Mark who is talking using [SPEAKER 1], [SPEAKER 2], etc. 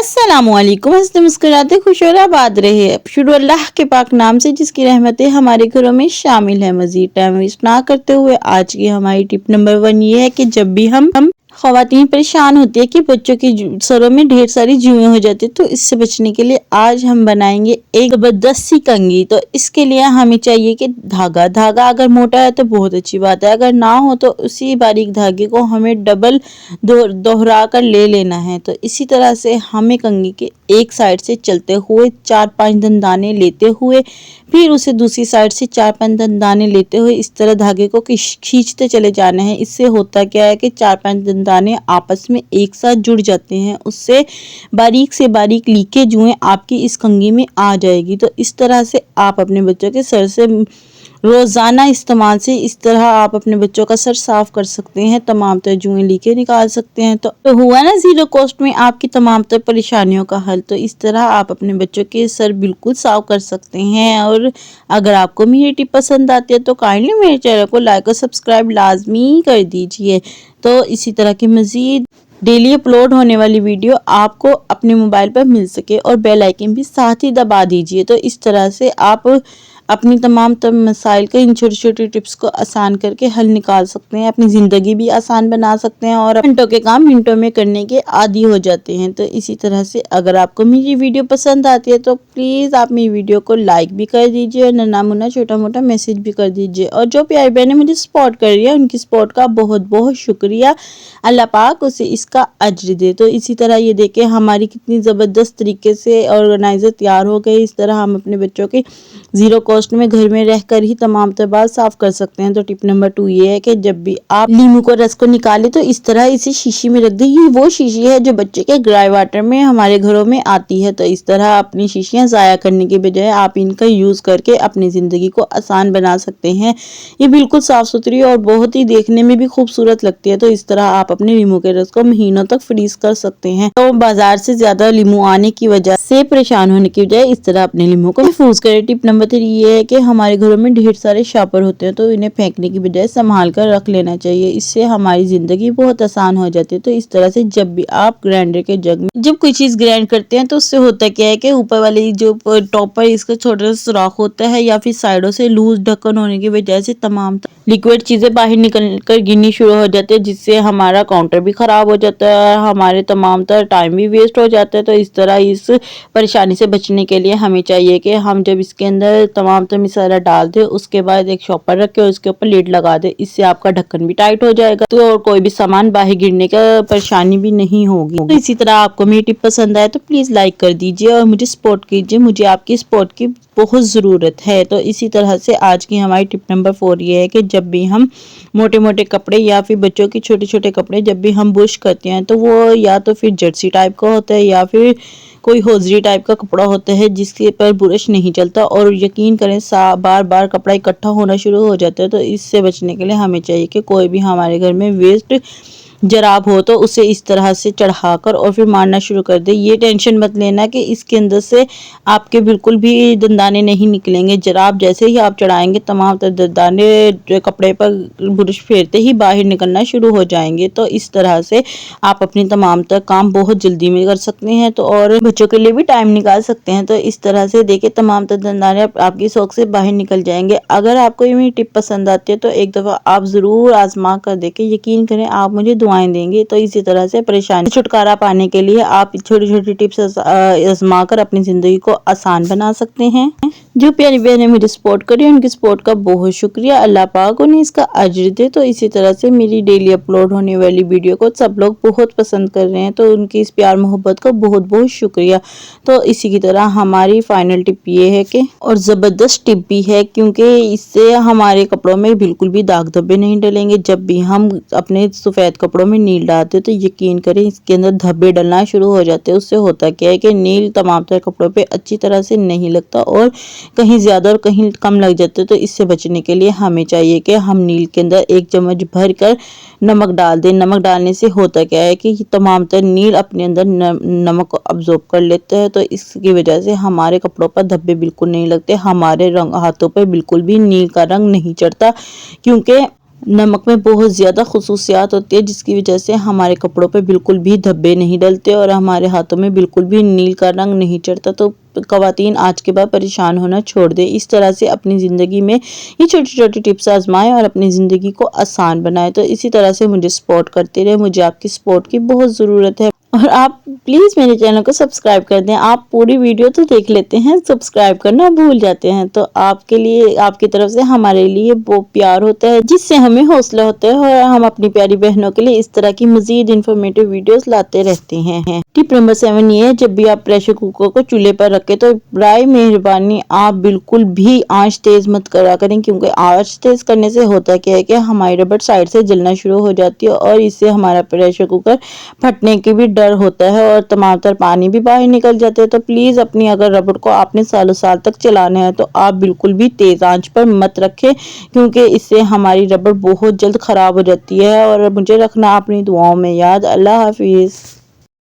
[SPEAKER 1] अस्सलामुअलैकुम। हंसते मुस्कुराते खुश और आबाद रहे। शुरू अल्लाह के पाक नाम से जिसकी रहमतें हमारे घरों में शामिल है। मजीद टाइम वेस्ट ना करते हुए आज की हमारी टिप नंबर 1 ये है कि जब भी हम ख्वातीन परेशान होती है कि बच्चों के सरों में ढेर सारी जुएं हो जाती है, तो इससे बचने के लिए आज हम बनाएंगे एक जबरदस्त सी कंघी। तो इसके लिए हमें चाहिए कि धागा अगर मोटा है तो बहुत अच्छी बात है, अगर ना हो तो उसी बारीक धागे को हमें डबल दोहरा कर ले लेना है। तो इसी तरह से हमें कंघी के एक साइड से चलते हुए 4-5 दंदाने लेते हुए फिर उसे दूसरी साइड से 4-5 दंदाने लेते हुए इस तरह धागे को खींचते चले जाना है। इससे होता क्या है कि 4-5 दंदाने आपस में एक साथ जुड़ जाते हैं, उससे बारीक से बारीक लीके जुएं आपकी इस कंघी में आ जाएगी। तो इस तरह से आप अपने बच्चों के सर से रोज़ाना इस्तेमाल से इस तरह आप अपने बच्चों का सर साफ कर सकते हैं, तमाम तर जुएं लीके निकाल सकते हैं। तो हुआ ना ज़ीरो कॉस्ट में आपकी तमाम तर परेशानियों का हल। तो इस तरह आप अपने बच्चों के सर बिल्कुल साफ कर सकते हैं। और अगर आपको मेरी टिप पसंद आती है तो काइंडली मेरे चैनल को लाइक और सब्सक्राइब लाजमी कर दीजिए। तो इसी तरह की मज़ीद डेली अपलोड होने वाली वीडियो आपको अपने मोबाइल पर मिल सके और बेल आइकन भी साथ ही दबा दीजिए। तो इस तरह से आप अपनी तमाम मसाइल के इन छोटी छोटी टिप्स को आसान करके हल निकाल सकते हैं, अपनी ज़िंदगी भी आसान बना सकते हैं और मिनटों के काम मिनटों में करने के आदी हो जाते हैं। तो इसी तरह से अगर आपको मेरी वीडियो पसंद आती है तो प्लीज़ आप मेरी वीडियो को लाइक भी कर दीजिए और नन्हा मुन्ना छोटा मोटा मैसेज भी कर दीजिए। और जो प्यारी बहनें मुझे सपोर्ट कर रही है उनकी सपोर्ट का बहुत बहुत शुक्रिया। अल्लाह पाक उसे इसका अज्र दे। तो इसी तरह ये देखें हमारी कितनी ज़बरदस्त तरीके से ऑर्गेनाइज़र तैयार हो गए। इस तरह हम अपने बच्चों के ज़ीरो कॉस्ट में घर में रहकर ही तमाम बाल साफ कर सकते हैं। तो टिप नंबर 2 ये है कि जब भी आप नींबू को रस को निकालें तो इस तरह इसे शीशी में रख दें। ये वो शीशी है जो बच्चे के ग्राई वाटर में हमारे घरों में आती है। तो इस तरह अपनी शीशियाँ ज़ाया करने के बजाय आप इनका यूज़ करके अपनी ज़िंदगी को आसान बना सकते हैं। ये बिल्कुल साफ़ सुथरी और बहुत ही देखने में भी खूबसूरत लगती है। तो इस तरह आप अपने नींबू के रस को महीनों तक फ्रीज कर सकते हैं। तो बाजार से ज़्यादा नींबू आने की वजह से परेशान होने की बजाय इस तरह अपने नींबू को महफूज करें। टिप नंबर 3 ये है कि हमारे घरों में ढेर सारे शॉपर होते हैं, तो इन्हें फेंकने की बजाय संभाल कर रख लेना चाहिए। इससे हमारी ज़िंदगी बहुत आसान हो जाती है। तो इस तरह से जब भी आप ग्राइंडर के जग में जब कोई चीज़ ग्राइंड करते हैं तो उससे होता क्या है कि ऊपर वाली जो टॉप पर इसका छोटा सा सुराख होता है या फिर साइडों से लूज ढक्कन होने की वजह से तमाम लिक्विड चीज़ें बाहर निकल कर गिरनी शुरू हो जाती है, जिससे हमारा काउंटर भी ख़राब हो जाता है, हमारे तमाम तरह टाइम भी वेस्ट हो जाता है। तो इस तरह इस परेशानी से बचने के लिए हमें चाहिए कि हम जब इसके अंदर तमाम तर मसाला डाल दें उसके बाद एक शॉपर रख के उसके ऊपर लिड लगा दें। इससे आपका ढक्कन भी टाइट हो जाएगा तो और कोई भी सामान बाहर गिरने का परेशानी भी नहीं होगी। तो इसी तरह आपको मेरी टिप पसंद आए तो प्लीज़ लाइक कर दीजिए और मुझे सपोर्ट कीजिए, मुझे आपकी सपोर्ट की बहुत ज़रूरत है। तो इसी तरह से आज की हमारी टिप नंबर 4 ये है कि जब भी हम मोटे मोटे कपड़े या फिर बच्चों के छोटे छोटे कपड़े जब भी हम बुश करते हैं तो वो या तो फिर जर्सी टाइप का होता है या फिर कोई होजरी टाइप का कपड़ा होता है जिसके पर ब्रश नहीं चलता और यकीन करें बार बार कपड़ा इकट्ठा होना शुरू हो जाता है। तो इससे बचने के लिए हमें चाहिए कि कोई भी हमारे घर में वेस्ट जराब हो तो उसे इस तरह से चढ़ाकर और फिर मारना शुरू कर दे। ये टेंशन मत लेना कि इसके अंदर से आपके बिल्कुल भी दंदाने नहीं निकलेंगे। जराब जैसे ही आप चढ़ाएंगे तमाम दंदाने कपड़े पर ब्रश फेरते ही बाहर निकलना शुरू हो जाएंगे। तो इस तरह से आप अपनी तमाम तक काम बहुत जल्दी में कर सकते हैं तो और बच्चों के लिए भी टाइम निकाल सकते हैं। तो इस तरह से देखिए तमाम तर दंदाने आपकी शौक से बाहर निकल जाएंगे। अगर आपको ये मेरी टिप पसंद आती है तो एक दफ़ा आप ज़रूर आजमा कर देखें, यकीन करें आप मुझे दुआएं देंगे। तो इसी तरह से परेशानी से छुटकारा पाने के लिए आप छोटी छोटी टिप्स आजमा कर अपनी ज़िंदगी को आसान बना सकते हैं। जो प्यारी बहनें मुझे सपोर्ट करी उनकी सपोर्ट का बहुत शुक्रिया। अल्लाह पाक उन्हें इसका अज्र दे। तो इसी तरह से मेरी डेली अपलोड होने वाली वीडियो को सब लोग बहुत पसंद कर रहे हैं, तो उनकी इस प्यार मोहब्बत का बहुत बहुत शुक्रिया। तो इसी की तरह हमारी फाइनल टिप ये है कि और ज़बरदस्त टिप भी है क्योंकि इससे हमारे कपड़ों में बिल्कुल भी दाग धब्बे नहीं डलेंगे। जब भी हम अपने सफ़ेद कपड़ों में नील डालते तो यकीन करें इसके अंदर धब्बे डलना शुरू हो जाते हैं। उससे होता क्या है कि नील तमाम तरह कपड़ों पे अच्छी तरह से नहीं लगता और कहीं ज़्यादा और कहीं कम लग जाते हैं। तो इससे बचने के लिए हमें चाहिए कि हम नील के अंदर 1 चम्मच भर कर नमक डाल दें। नमक डालने से होता क्या है कि तमाम तर नील अपने अंदर नमक को अब्जॉर्ब कर लेते हैं। तो इसकी वजह से हमारे कपड़ों पर धब्बे बिल्कुल नहीं लगते, हमारे हाथों पर बिल्कुल भी नील का रंग नहीं चढ़ता क्योंकि नमक में बहुत ज़्यादा ख़ुसूसियात होती है जिसकी वजह से हमारे कपड़ों पे बिल्कुल भी धब्बे नहीं डलते और हमारे हाथों में बिल्कुल भी नील का रंग नहीं चढ़ता। तो ख़वातीन आज के बाद परेशान होना छोड़ दें। इस तरह से अपनी ज़िंदगी में ये छोटी-छोटी टिप्स आज़माएँ और अपनी ज़िंदगी को आसान बनाएँ। तो इसी तरह से मुझे सपोर्ट करते रहें, मुझे आपकी सपोर्ट की बहुत ज़रूरत है। और आप प्लीज़ मेरे चैनल को सब्सक्राइब कर दें। आप पूरी वीडियो तो देख लेते हैं, सब्सक्राइब करना भूल जाते हैं। तो आपके लिए, आपकी तरफ से हमारे लिए वो प्यार होता है जिससे हमें हौसला होता है और हम अपनी प्यारी बहनों के लिए इस तरह की मज़ीद इन्फॉर्मेटिव वीडियोस लाते रहते हैं। टिप नंबर 7 ये है, जब भी आप प्रेशर कुकर को चूल्हे पर रखें तो बराए मेहरबानी आप बिल्कुल भी आंच तेज़ मत करा करें, क्योंकि आंच तेज़ करने से होता क्या है कि हमारी रबड़ साइड से जलना शुरू हो जाती है और इससे हमारा प्रेशर कुकर फटने की भी डर होता है और टमाटर पानी भी बाहर निकल जाते हैं। तो प्लीज़ अपनी अगर रबड़ को आपने सालों साल तक चलाना है तो आप बिल्कुल भी तेज़ आंच पर मत रखें, क्योंकि इससे हमारी रबड़ बहुत जल्द ख़राब हो जाती है। और मुझे रखना अपनी दुआओं में याद। अल्लाह हाफिज़।